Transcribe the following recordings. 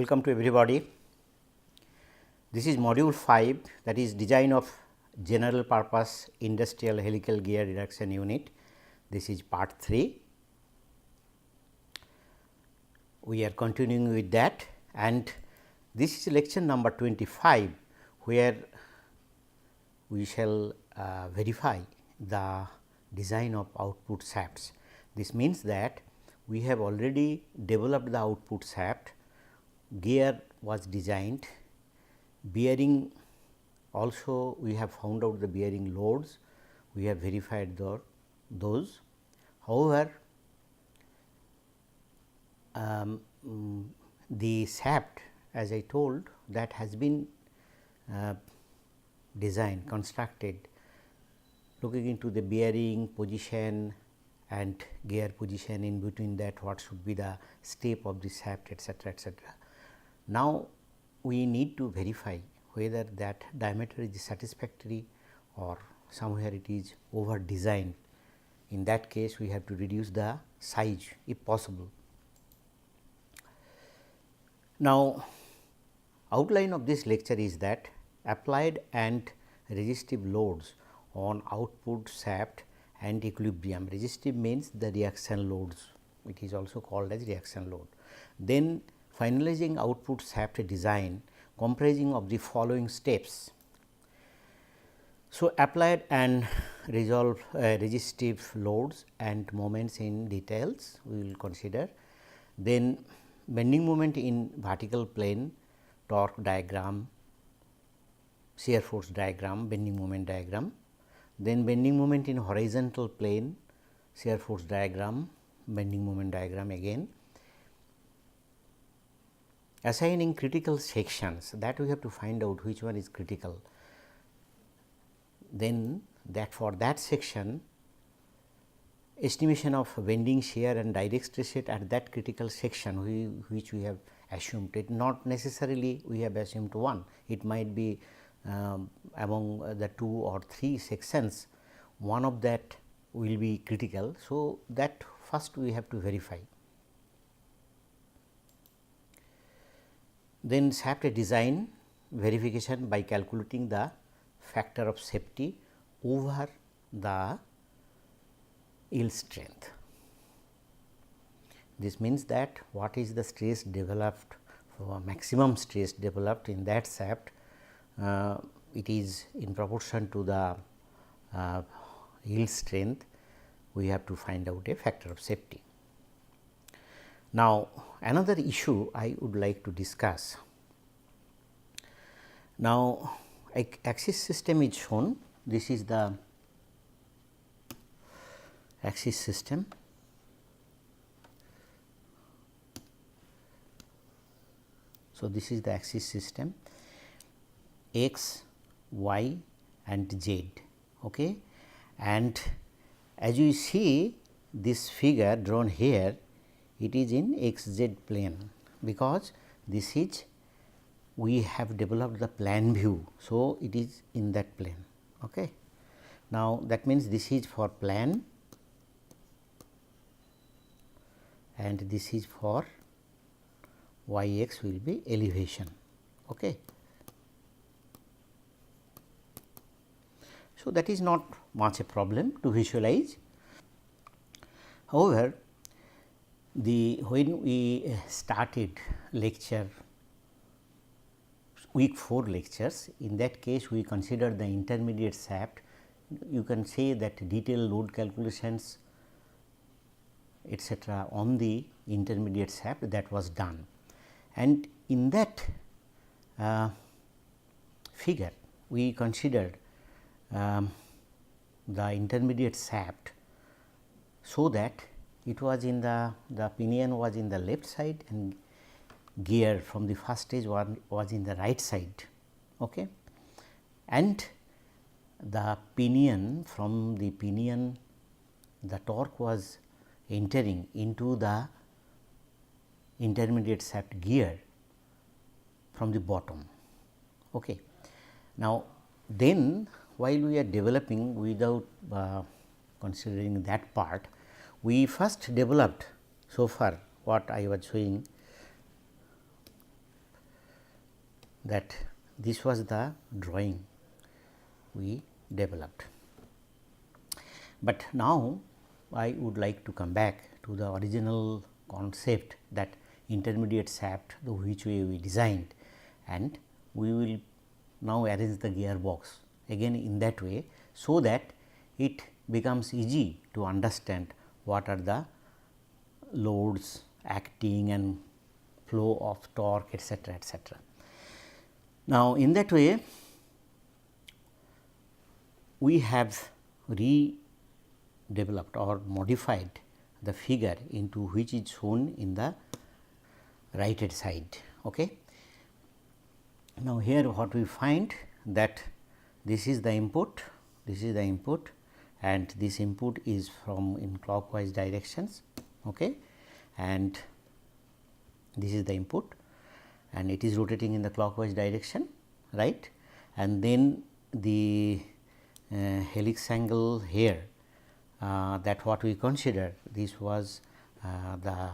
Welcome to everybody. This is module 5, that is design of general purpose industrial helical gear reduction unit. This is part 3. We are continuing with that, and this is lecture number 25, where we shall verify the design of output shafts. This means that we have already developed the output shaft, gear was designed, bearing also we have found out the bearing loads, we have verified those. However, the shaft, as I told, that has been designed, constructed, looking into the bearing position and gear position, in between that what should be the step of the shaft, etc., etc. Now, we need to verify whether that diameter is satisfactory or somewhere it is over designed. In that case, we have to reduce the size if possible. Now, outline of this lecture is that applied and resistive loads on output shaft and equilibrium. Resistive means the reaction loads, it is also called as reaction load. Then finalizing output shaft design comprising of the following steps. So, applied and resolve resistive loads and moments in details we will consider. Then bending moment in vertical plane, torque diagram, shear force diagram, bending moment diagram. Then bending moment in horizontal plane, shear force diagram, bending moment diagram again. Assigning critical sections, that we have to find out which one is critical. Then that for that section, estimation of bending, shear and direct stress rate at that critical section which we have assumed. It not necessarily we have assumed one, it might be among the 2 or 3 sections, one of that will be critical. So, that first we have to verify. Then shaft design verification by calculating the factor of safety over the yield strength. This means that what is the stress developed, for maximum stress developed in that shaft, it is in proportion to the yield strength, we have to find out a factor of safety. Now, another issue I would like to discuss. Now, axis system is shown, this is the axis system. So, this is the axis system, x, y and z, okay. And as you see this figure drawn here, it is in x z plane, because this is we have developed the plan view. So, it is in that plane. Okay. Now, that means this is for plan and this is for y x will be elevation. Okay. So, that is not much a problem to visualize. However, when we started lecture week 4 lectures, in that case we considered the intermediate shaft. You can say that detailed load calculations etc. on the intermediate shaft, that was done. And in that figure we considered the intermediate shaft, so that it was in the pinion was in the left side and gear from the first stage was in the right side, okay. And the pinion, from the pinion the torque was entering into the intermediate shaft gear from the bottom, okay. Now, then while we are developing, without considering that part, we first developed so far what I was showing that this was the drawing we developed. But now I would like to come back to the original concept, that intermediate shaft, the which way we designed, and we will now arrange the gearbox again in that way, so that it becomes easy to understand what are the loads acting and flow of torque, etc., etc. Now, in that way we have redeveloped or modified the figure into which is shown in the right hand side. Okay. Now, here what we find, that this is the input, and this input is from in clockwise directions, okay, and this is the input and it is rotating in the clockwise direction, right, and then the helix angle here, that what we consider, this was the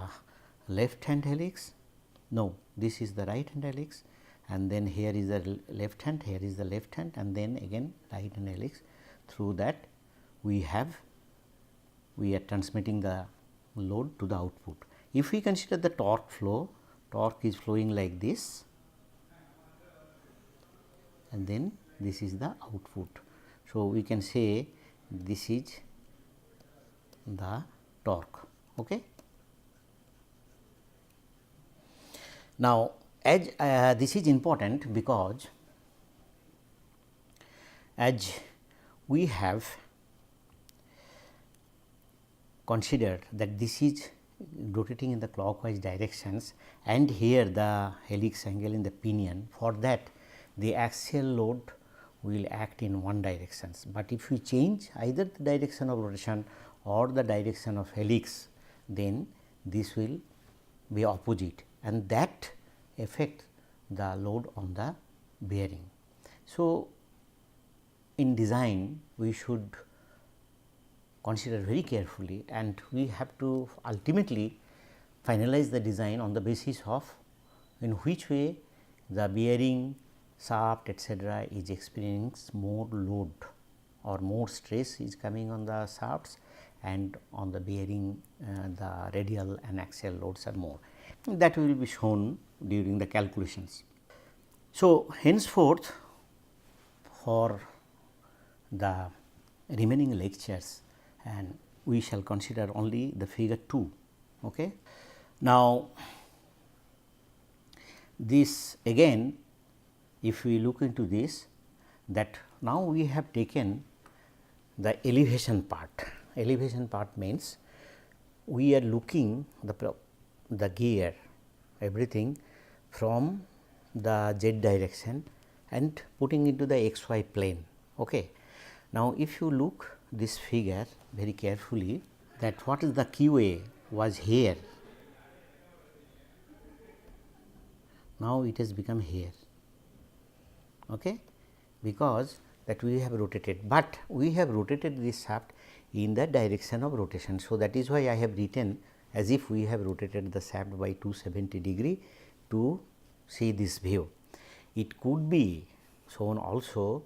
left hand helix, no, this is the right hand helix, and then here is the left hand, here is the left hand, and then again right hand helix. Through that we are transmitting the load to the output. If we consider the torque flow, torque is flowing like this, and then this is the output. So, we can say this is the torque. Okay. Now, as this is important, because as we have considered that this is rotating in the clockwise directions, and here the helix angle in the pinion, for that the axial load will act in one direction. But if we change either the direction of rotation or the direction of helix, then this will be opposite, and that affect the load on the bearing. So, in design we should consider very carefully, and we have to ultimately finalize the design on the basis of in which way the bearing, shaft, etc., is experiencing more load or more stress is coming on the shafts, and on the bearing the radial and axial loads are more. That will be shown during the calculations. So, henceforth for the remaining lectures, and we shall consider only the figure 2. Okay. Now, this again, if we look into this, that now we have taken the elevation part. Elevation part means we are looking the gear, everything from the z direction and putting into the xy plane. Okay. Now, if you look this figure very carefully, that what is the QA was here, now it has become here, okay, because that we have rotated, but we have rotated this shaft in the direction of rotation. So, that is why I have written as if we have rotated the shaft by 270 degree to see this view. It could be shown also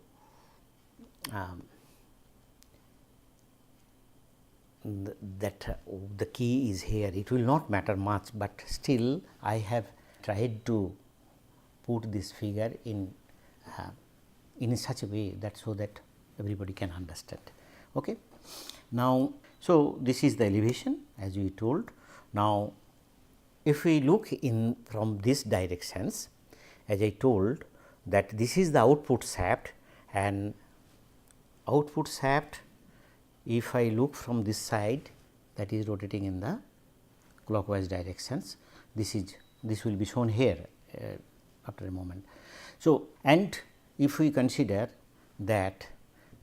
that the key is here, it will not matter much, but still I have tried to put this figure in such a way that so that everybody can understand. Okay. Now, so this is the elevation as we told. Now, if we look in from these directions, as I told that this is the output shaft, and output shaft, if I look from this side, that is rotating in the clockwise directions, this will be shown here after a moment. So, and if we consider that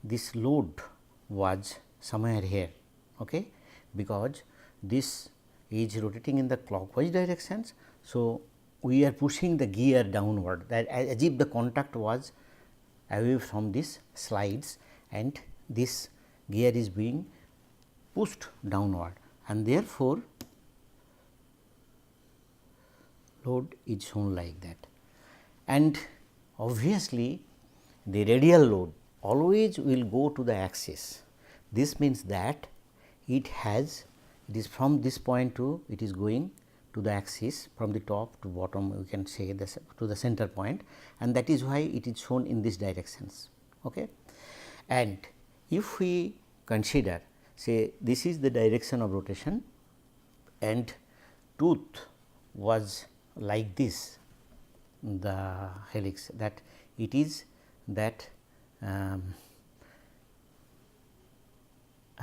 this load was somewhere here, okay, because this is rotating in the clockwise directions. So, we are pushing the gear downward, that as if the contact was away from these slides, and this gear is being pushed downward, and therefore, load is shown like that. And obviously the radial load always will go to the axis. This means that it is from this point to it is going to the axis from the top to bottom, we can say this to the center point, and that is why it is shown in these directions. Okay. And if we consider, say, this is the direction of rotation and tooth was like this, the helix, that it is that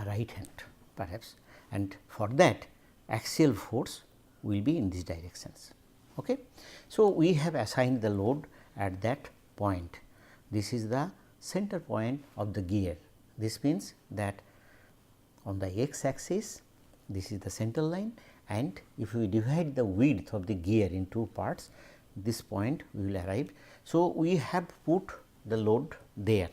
right hand perhaps, and for that axial force will be in these directions. Okay. So, we have assigned the load at that point. This is the center point of the gear. This means that on the x axis this is the center line, and if we divide the width of the gear in two parts, this point we will arrive. So, we have put the load there.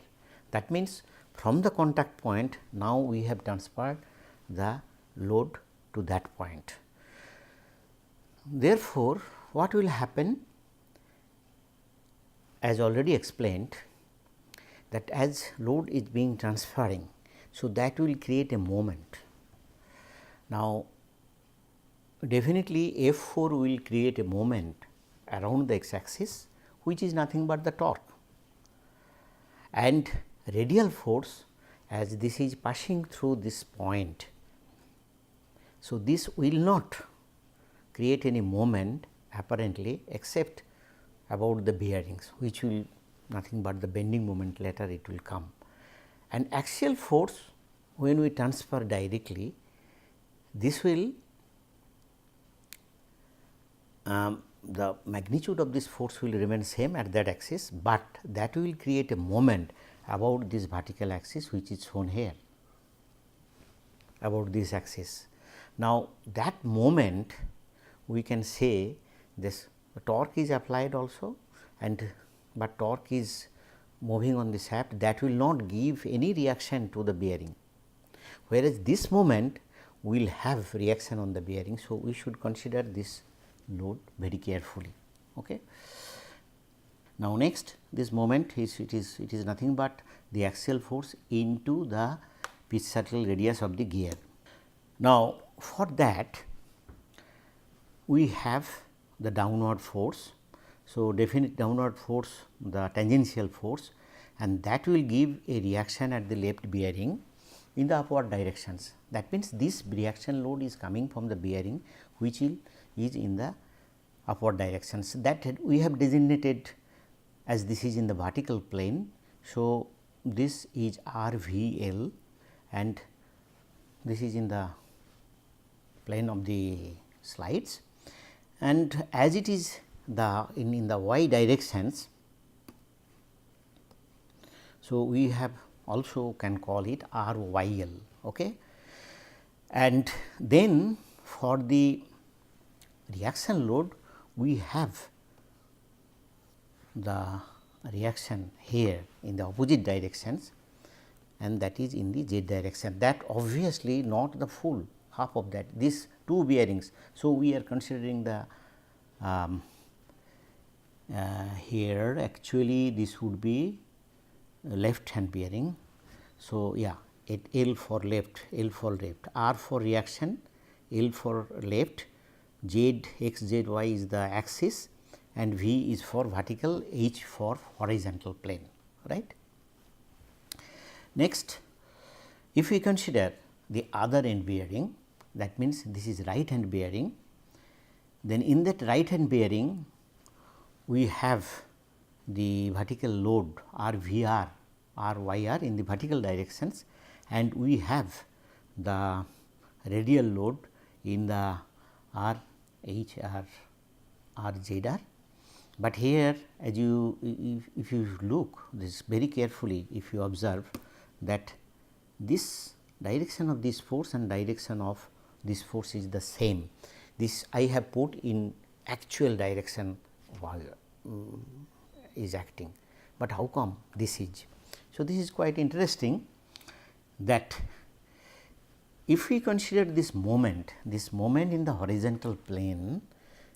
That means, from the contact point now we have transferred the load to that point. Therefore, what will happen, as already explained, that as load is being transferring, so that will create a moment. Now, definitely F 4 will create a moment around the x axis, which is nothing but the torque, and radial force, as this is passing through this point. So, this will not create any moment apparently, except about the bearings, which will nothing but the bending moment, later it will come. And axial force, when we transfer directly, this will the magnitude of this force will remain same at that axis, but that will create a moment about this vertical axis, which is shown here about this axis. Now, that moment we can say this torque is applied also, and but torque is moving on the shaft, that will not give any reaction to the bearing, whereas this moment will have reaction on the bearing. So, we should consider this load very carefully. Okay. Now, next this moment is it is nothing but the axial force into the pitch circle radius of the gear. Now, for that we have the downward force. So, definite downward force, the tangential force, and that will give a reaction at the left bearing in the upward directions. That means, this reaction load is coming from the bearing, which is in the upward directions, that we have designated as this is in the vertical plane. So, this is RVL and this is in the plane of the slides, and as it is the in the y directions. So, we have also can call it RYL. Okay. And then for the reaction load, we have the reaction here in the opposite directions, and that is in the z direction, that obviously not the full half of that, these two bearings. So, we are considering the here actually this would be left hand bearing. So, yeah, L for left, L for left, R for reaction, L for left, Z, X, Z, Y is the axis, and V is for vertical, H for horizontal plane, right. Next, if we consider the other end bearing, that means this is right hand bearing, then in that right hand bearing we have the vertical load RVR, RYR in the vertical directions, and we have the radial load in the RHR, RZR. But here, as you if you look this very carefully, if you observe that this direction of this force and direction of this force is the same. This I have put in actual direction while is acting, but how come this is? So, this is quite interesting, that if we consider this moment in the horizontal plane,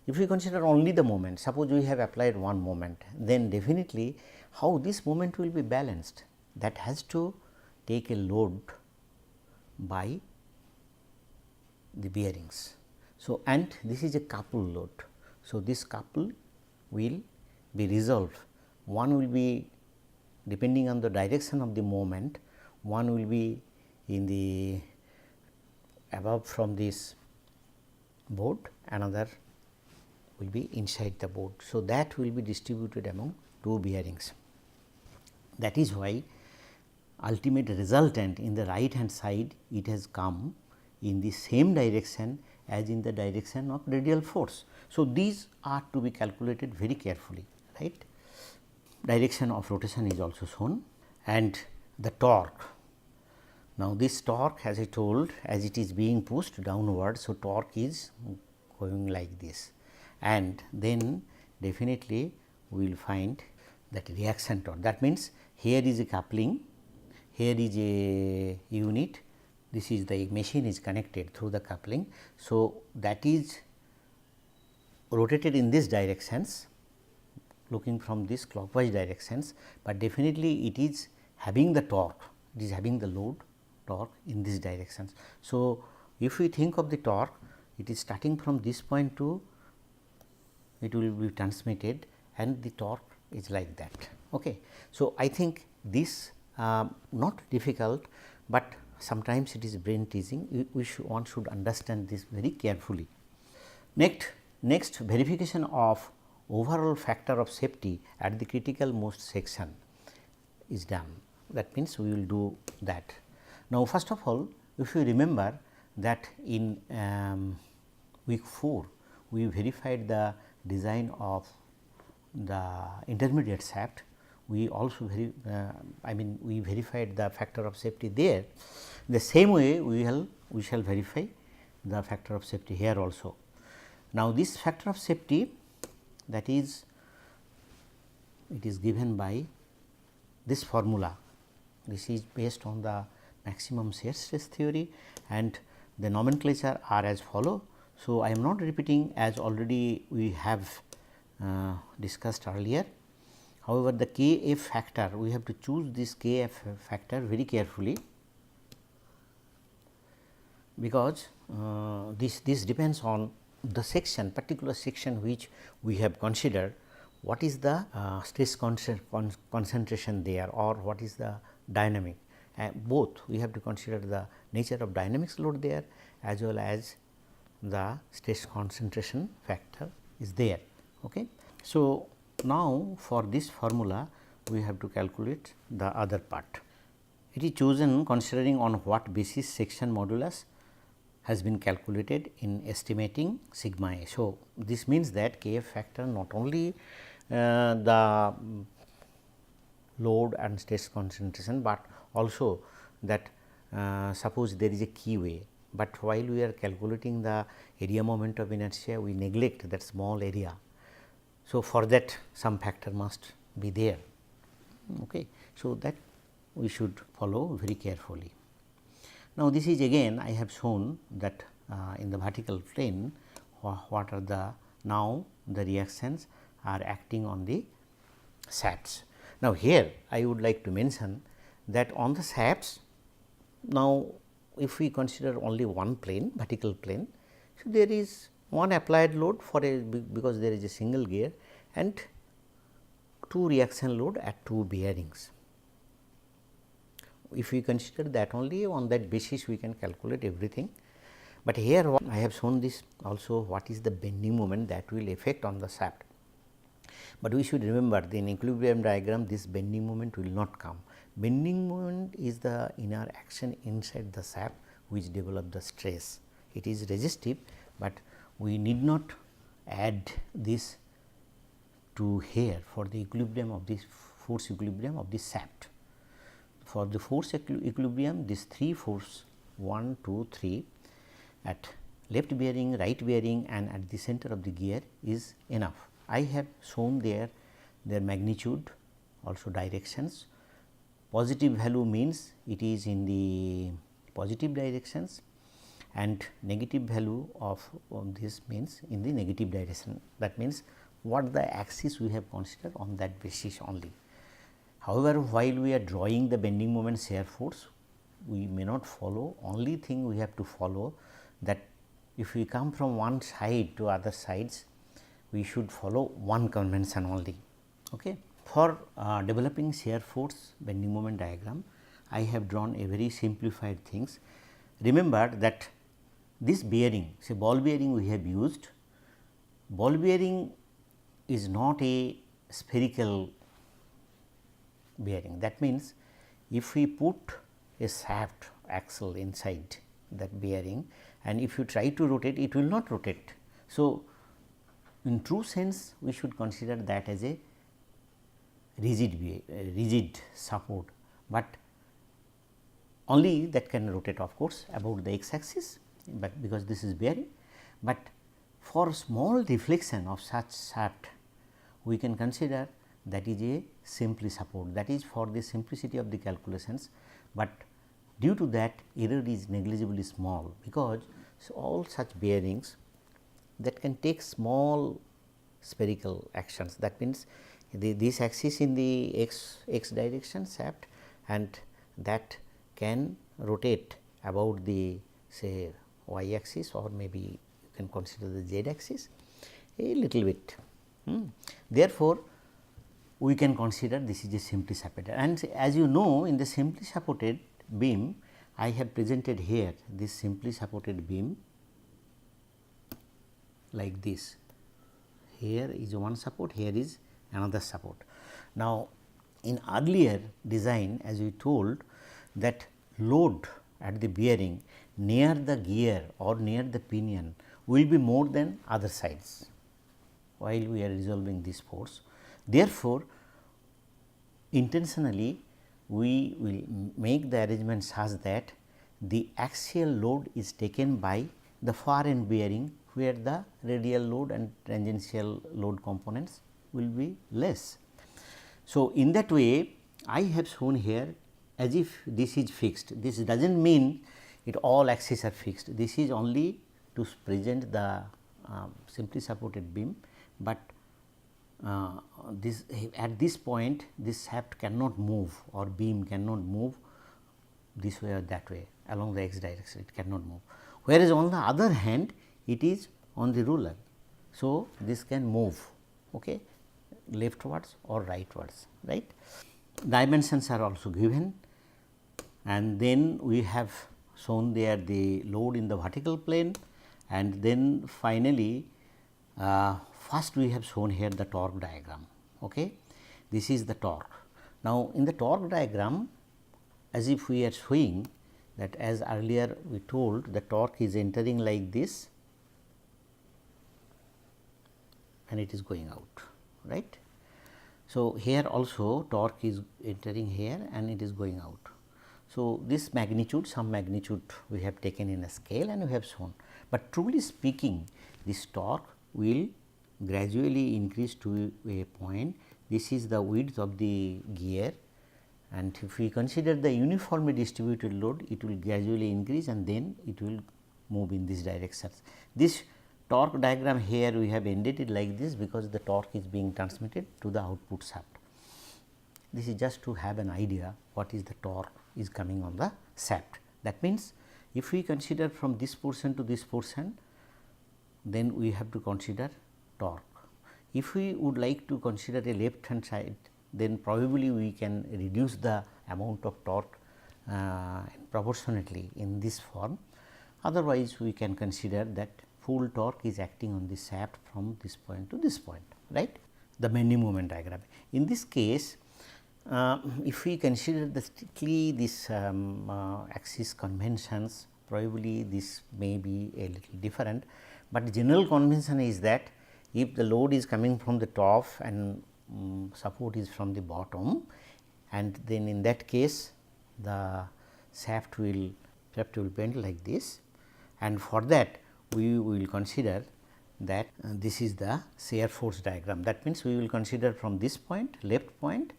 If we consider only the moment, suppose we have applied one moment, then definitely how this moment will be balanced, that has to take a load by the bearings. So, and this is a couple load. So, this couple will be resolved, one will be depending on the direction of the moment, one will be in the above from this board, another will be inside the board. So, that will be distributed among two bearings. That is why ultimate resultant in the right hand side, it has come in the same direction as in the direction of radial force. So, these are to be calculated very carefully, right. Direction of rotation is also shown, and the torque. Now, this torque, as I told, as it is being pushed downward. So, torque is going like this, and then definitely we will find that reaction torque. That means, here is a coupling, here is a unit, this is the machine is connected through the coupling. So, that is rotated in this directions, looking from this clockwise directions, but definitely it is having the torque, it is having the load torque in this directions. So, if we think of the torque, it is starting from this point to it will be transmitted, and the torque is like that. Okay. So, I think this not difficult, but sometimes it is brain teasing. One should understand this very carefully. Next verification of overall factor of safety at the critical most section is done. That means, we will do that. Now, first of all, if you remember that in week 4, we verified the design of the intermediate shaft. We also we verified the factor of safety there. The same way we shall verify the factor of safety here also. Now, this factor of safety, that is, it is given by this formula. This is based on the maximum shear stress theory, and the nomenclature are as follow. So, I am not repeating, as already we have discussed earlier. However, the Kf factor, we have to choose this Kf factor very carefully, because this depends on the section, particular section which we have considered, what is the stress concentration there, or what is the dynamic. Both we have to consider the nature of dynamics load there, as well as the stress concentration factor is there. Okay. So, now for this formula we have to calculate the other part. It is chosen considering on what basis section modulus has been calculated in estimating sigma A. So, this means that Kf factor not only the load and stress concentration, but also that suppose there is a keyway, but while we are calculating the area moment of inertia, we neglect that small area. So, for that some factor must be there. Okay. So, that we should follow very carefully. Now, this is again I have shown that in the vertical plane what are the now the reactions are acting on the shafts. Now, here I would like to mention that on the shafts, now if we consider only one plane, vertical plane, so there is one applied load for a, because there is a single gear, and two reaction load at two bearings. If we consider that, only on that basis we can calculate everything. But here I have shown this also, what is the bending moment that will affect on the shaft. But we should remember, in equilibrium diagram this bending moment will not come. Bending moment is the inner action inside the shaft which develop the stress. It is resistive, but we need not add this to here for the equilibrium of this force equilibrium of this shaft. For the force equilibrium, this 3 force 1, 2, 3 at left bearing, right bearing, and at the center of the gear is enough. I have shown their magnitude, also directions. Positive value means it is in the positive directions, and negative value of this means in the negative direction. That means what the axis we have considered on that basis only. However, while we are drawing the bending moment shear force, we may not follow, only thing we have to follow that if we come from one side to other sides, we should follow one convention only. Okay. For developing shear force bending moment diagram, I have drawn a very simplified things. Remember that this bearing, say ball bearing we have used, ball bearing is not a spherical bearing. That means, if we put a shaft axle inside that bearing and if you try to rotate, it will not rotate. So, in true sense we should consider that as a rigid support, but only that can rotate of course about the x axis, but because this is bearing. But for small deflection of such shaft, we can consider that is a simply support, that is for the simplicity of the calculations, but due to that error is negligibly small, because all such bearings that can take small spherical actions. That means, this axis in the x direction shaft and that can rotate about the say y axis, or maybe you can consider the z axis a little bit. Therefore, we can consider this is a simply supported, and as you know, in the simply supported beam I have presented here this simply supported beam like this. Here is one support, here is another support. Now, in earlier design, as we told that load at the bearing near the gear or near the pinion will be more than other sides while we are resolving this force. Therefore, intentionally we will make the arrangement such that the axial load is taken by the far end bearing, where the radial load and tangential load components will be less. So, in that way I have shown here as if this is fixed. This does not mean it all axes are fixed. This is only to present the simply supported beam, but this at this point this shaft cannot move or beam cannot move this way or that way along the x direction, it cannot move. Whereas, on the other hand it is on the ruler. So, this can move okay, leftwards or rightwards, right. Dimensions are also given, and then we have shown there the load in the vertical plane, and then finally, first we have shown here the torque diagram. Okay. This is the torque. Now, in the torque diagram, as if we are showing that, as earlier we told, the torque is entering like this and it is going out, right. So, here also torque is entering here and it is going out. So, this magnitude, some magnitude we have taken in a scale and we have shown, but truly speaking this torque will gradually increase to a point. This is the width of the gear, and if we consider the uniformly distributed load, it will gradually increase and then it will move in this direction. This torque diagram here we have ended it like this, because the torque is being transmitted to the output shaft. This is just to have an idea what is the torque is coming on the shaft. That means, if we consider from this portion to this portion, then we have to consider torque. If we would like to consider a left hand side, then probably we can reduce the amount of torque proportionately in this form. Otherwise, we can consider that full torque is acting on the shaft from this point to this point, right. The bending moment diagram. In this case, if we consider the strictly this axis conventions, probably this may be a little different, but general convention is that if the load is coming from the top and support is from the bottom, and then in that case the shaft will bend like this, and for that we will consider that this is the shear force diagram. That means, we will consider from this point, left point,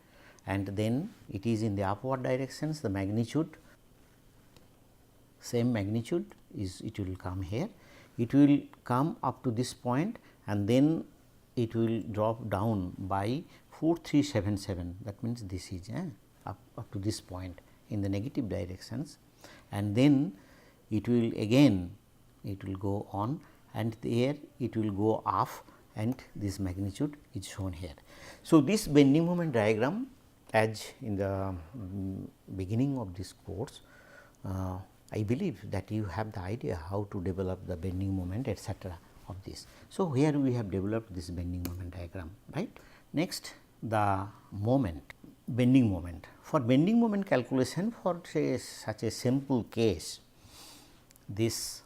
and then it is in the upward directions, the magnitude, same magnitude is it will come here, it will come up to this point and then it will drop down by 4377, that means this is up to this point in the negative directions, and then it will again it will go on and there it will go off and this magnitude is shown here. So, this bending moment diagram, as in the beginning of this course, I believe that you have the idea how to develop the bending moment etcetera of this. So, here we have developed this bending moment diagram, right. Next, the moment, bending moment. For bending moment calculation, for say such a simple case, this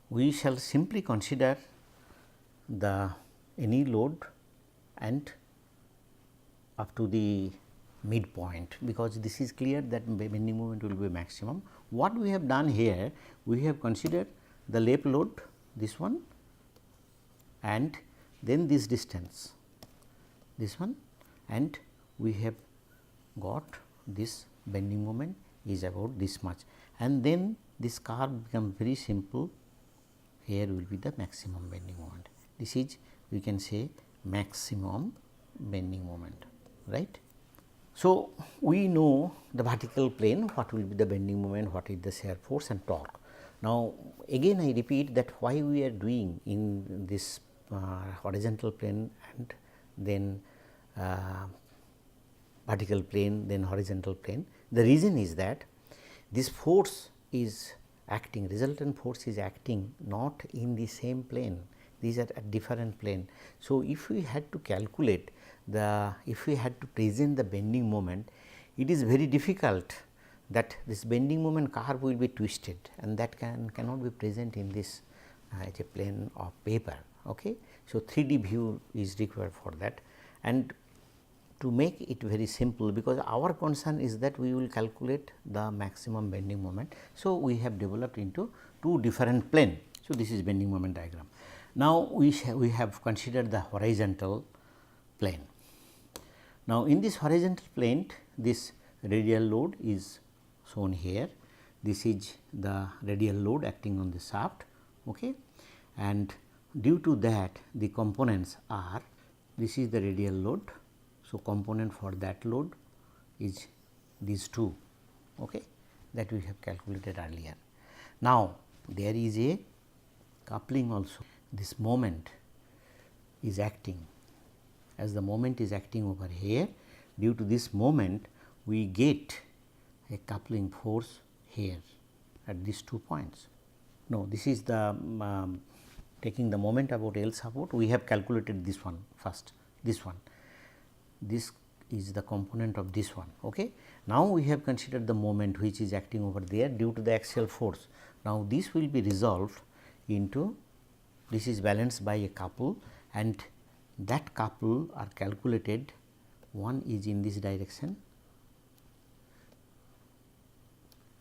we shall simply consider the any load and up to the midpoint, because this is clear that bending moment will be maximum. What we have done here, we have considered the lap load, this one, and then this distance, this one, and we have got this bending moment is about this much, and then this curve becomes very simple. Here will be the maximum bending moment. This is, we can say, maximum bending moment, right. So, we know the vertical plane, what will be the bending moment, what is the shear force and torque. Now, again I repeat that why we are doing in this horizontal plane and then vertical plane, then horizontal plane. The reason is that this force is acting, resultant force is acting not in the same plane, these are at different plane. So, if we had to calculate the, if we had to present the bending moment, it is very difficult that this bending moment curve will be twisted, and that cannot be present in this as a plane of paper. Okay. So, 3D view is required for that, and to make it very simple, because our concern is that we will calculate the maximum bending moment. So, we have developed into two different plane. So, this is bending moment diagram. Now, we have considered the horizontal plane. Now, in this horizontal plane, this radial load is shown here. This is the radial load acting on the shaft, okay. And due to that the components are, this is the radial load. So, component for that load is these two, okay, that we have calculated earlier. Now, there is a coupling also. This moment is acting, as the moment is acting over here, due to this moment we get a coupling force here at these 2 points. No, this is the taking the moment about L support, we have calculated this one first, this one. This is the component of this one. Okay. Now, we have considered the moment which is acting over there due to the axial force. Now, this will be resolved into, this is balanced by a couple, and that couple are calculated, one is in this direction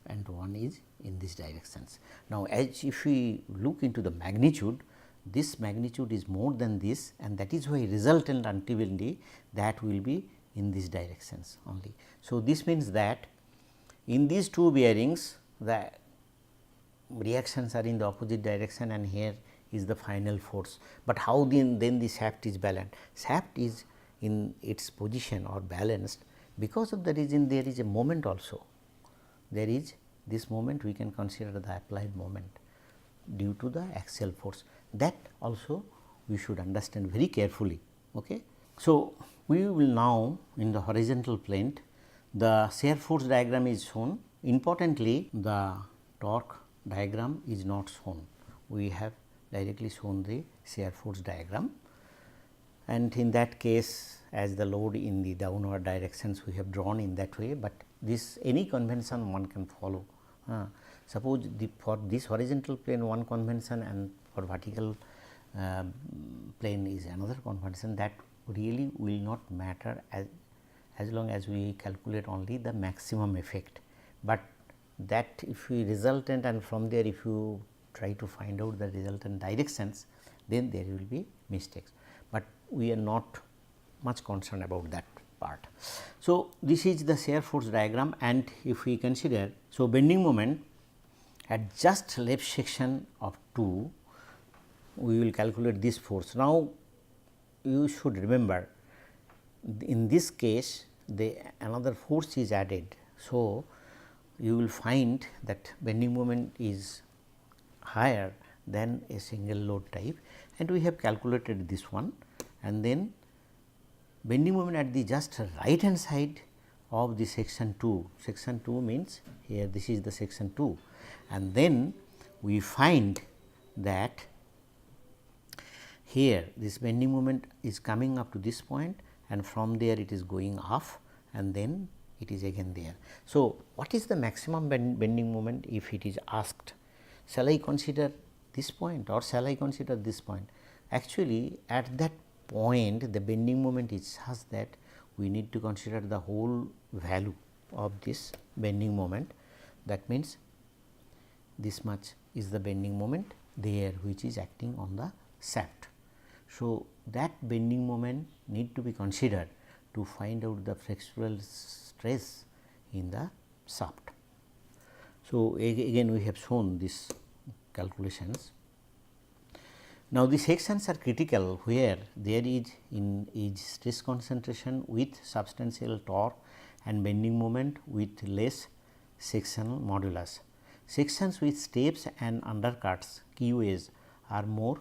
and one is in this directions. Now, as if we look into the magnitude, this magnitude is more than this, and that is why resultant ultimately that will be in these directions only. So, this means that in these two bearings the reactions are in the opposite direction, and here is the final force. But how then the shaft is balanced? Shaft is in its position or balanced because of the reason there is a moment also. There is this moment, we can consider the applied moment due to the axial force, that also we should understand very carefully. Okay. So, we will now in the horizontal plane, the shear force diagram is shown. Importantly, the torque diagram is not shown. We have directly shown the shear force diagram, and in that case, as the load in the downward directions we have drawn in that way, but this any convention one can follow. Suppose for this horizontal plane one convention, and for vertical plane is another convention, that really will not matter as long as we calculate only the maximum effect. But that if we resultant, and from there if you try to find out the resultant directions, then there will be mistakes, but we are not much concerned about that part. So, this is the shear force diagram, and if we consider, so bending moment at just left section of 2, we will calculate this force. Now, you should remember in this case the another force is added. So, you will find that bending moment is higher than a single load type, and we have calculated this one, and then bending moment at the just right hand side of the section 2. Section 2 means here this is the section 2, and then we find that here this bending moment is coming up to this point, and from there it is going off, and then it is again there. So, what is the maximum bending moment if it is asked? Shall I consider this point or shall I consider this point? Actually, at that point the bending moment is such that we need to consider the whole value of this bending moment. That means, this much is the bending moment there which is acting on the shaft. So, that bending moment need to be considered to find out the flexural stress in the shaft. So, again we have shown these calculations. Now, the sections are critical where there is stress concentration with substantial torque and bending moment with less sectional modulus. Sections with steps and undercuts QAs are more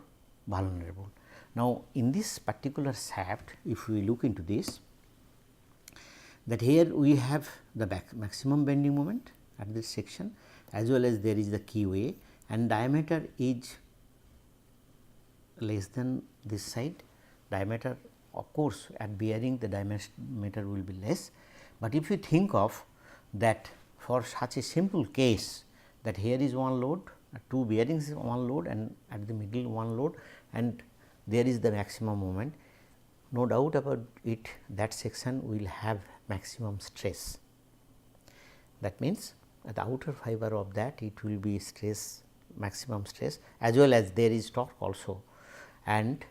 vulnerable. Now, in this particular shaft, if we look into this, that here we have the maximum bending moment at this section, as well as there is the QA, and diameter is less than this side. Diameter, of course, at bearing the diameter will be less, but if you think of that for such a simple case, that here is one load, two bearings is one load, and at the middle one load, and there is the maximum moment, no doubt about it, that section will have maximum stress. That means, at the outer fiber of that it will be stress, maximum stress, as well as there is torque also, and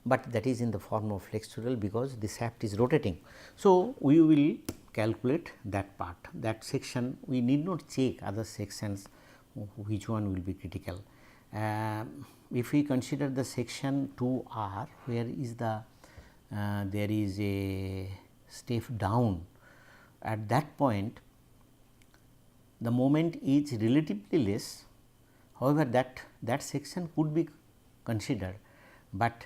but that is in the form of flexural because the shaft is rotating. So, we will calculate that part, that section we need not check other sections which one will be critical. If we consider the section 2R, where is the there is a step down, at that point the moment is relatively less. However, that section could be considered, but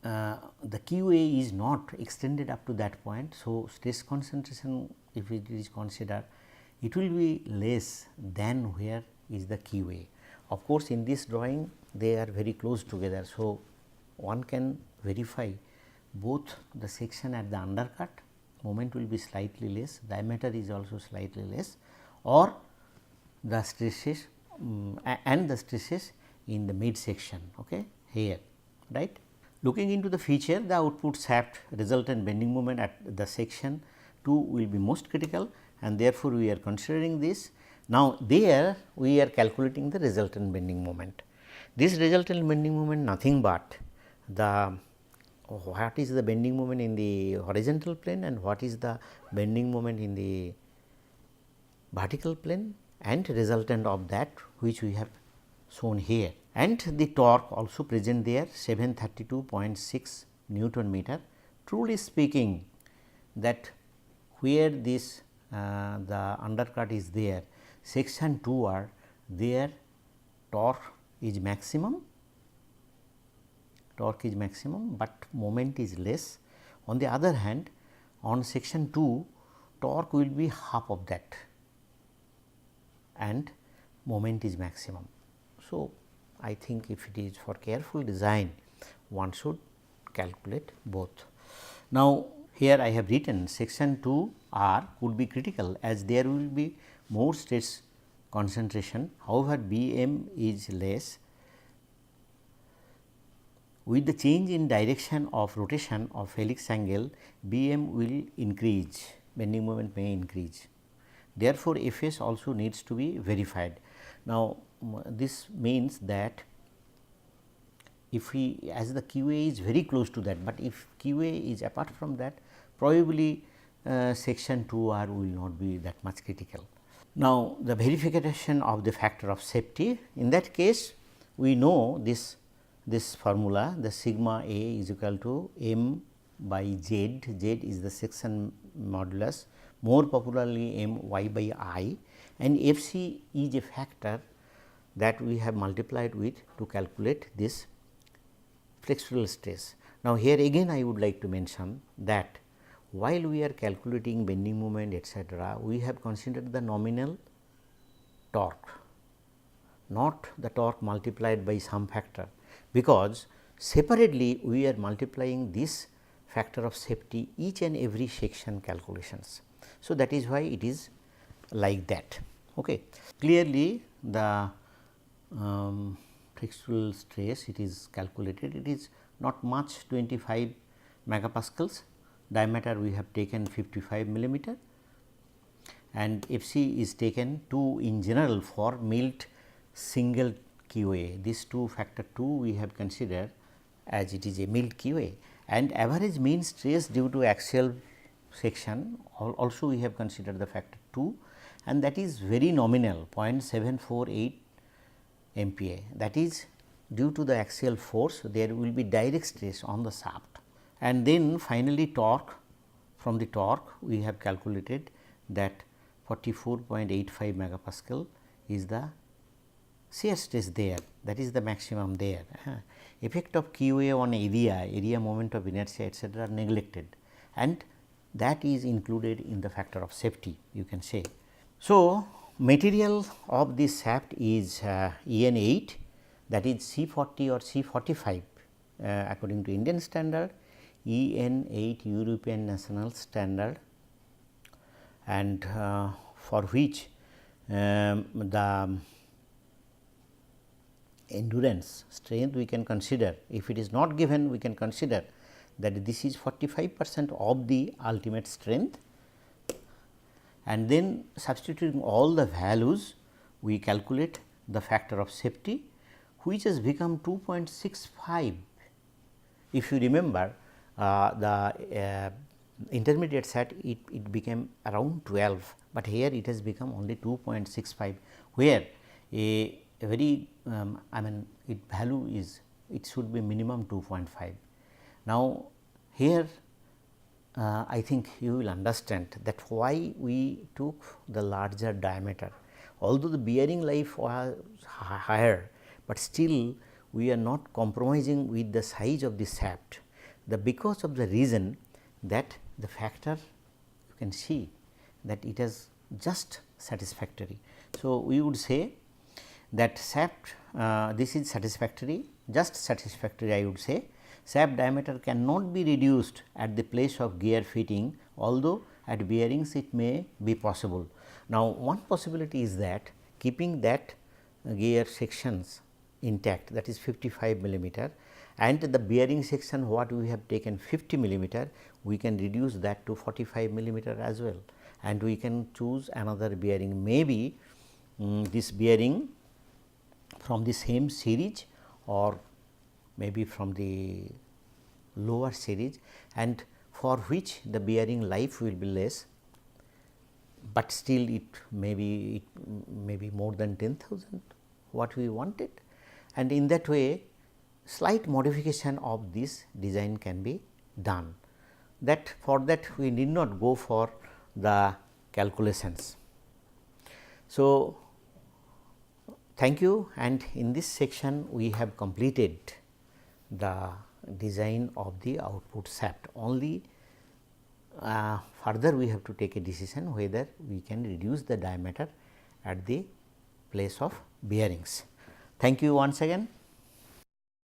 the QA is not extended up to that point. So, stress concentration, if it is considered, it will be less than where is the QA. Of course, in this drawing they are very close together. So, one can verify both the section at the undercut, moment will be slightly less, diameter is also slightly less, or the stresses and the stresses in the mid section, okay, here, right. Looking into the feature, the output shaft resultant bending moment at the section 2 will be most critical, and therefore, we are considering this. Now, there we are calculating the resultant bending moment. This resultant bending moment nothing but the what is the bending moment in the horizontal plane and what is the bending moment in the vertical plane, and resultant of that which we have shown here, and the torque also present there 732.6 Newton meter. Truly speaking, that where this the undercut is there, section 2 are there, torque is maximum, but moment is less. On the other hand, on section 2, torque will be half of that and moment is maximum. So, I think if it is for careful design, one should calculate both. Now, here I have written section 2 R could be critical as there will be more stress concentration. However, BM is less. With the change in direction of rotation of helix angle, BM will increase, bending moment may increase. Therefore, Fs also needs to be verified. Now, this means that if we, as the QA is very close to that, but if QA is apart from that, probably section 2R will not be that much critical. Now, the verification of the factor of safety, in that case we know this formula, the sigma A is equal to m by z, z is the section modulus, more popularly m y by I, and f c is a factor that we have multiplied with to calculate this flexural stress. Now, here again I would like to mention that while we are calculating bending moment etc., we have considered the nominal torque, not the torque multiplied by some factor, because separately we are multiplying this factor of safety each and every section calculations. So, that is why it is like that. Okay. Clearly, the flexural stress, it is calculated, it is not much, 25 megapascals, diameter we have taken 55 millimeter, and F c is taken 2 in general for milled single QA. This 2 factor 2 we have considered as it is a milled QA, and average mean stress due to axial section also we have considered the factor 2, and that is very nominal 0.748 MPa, that is due to the axial force there will be direct stress on the shaft. And then finally, torque, from the torque we have calculated that 44.85 megapascal is the shear stress there, that is the maximum there. Effect of QA on area moment of inertia etc. are neglected, and that is included in the factor of safety, you can say. So, material of this shaft is EN 8, that is C40 or C45 according to Indian standard, EN 8 European national standard, and for which the endurance strength we can consider, if it is not given we can consider that this is 45% of the ultimate strength, and then substituting all the values we calculate the factor of safety, which has become 2.65. If you remember the intermediate set, it became around 12, but here it has become only 2.65, where a very I mean it value is, it should be minimum 2.5. Now, here I think you will understand that why we took the larger diameter, although the bearing life was higher, but still we are not compromising with the size of the shaft, because of the reason that the factor you can see that it is just satisfactory. So, we would say that shaft this is satisfactory, just satisfactory I would say. Shaft diameter cannot be reduced at the place of gear fitting, although at bearings it may be possible. Now, one possibility is that keeping that gear sections intact, that is 55 millimeter, and the bearing section what we have taken 50 millimeter, we can reduce that to 45 millimeter as well, and we can choose another bearing, maybe this bearing from the same series or maybe from the lower series, and for which the bearing life will be less, but still it may be more than 10,000 what we wanted, and in that way slight modification of this design can be done. That for that we need not go for the calculations. So, thank you, and in this section we have completed the design of the output shaft. Only further we have to take a decision whether we can reduce the diameter at the place of bearings. Thank you once again.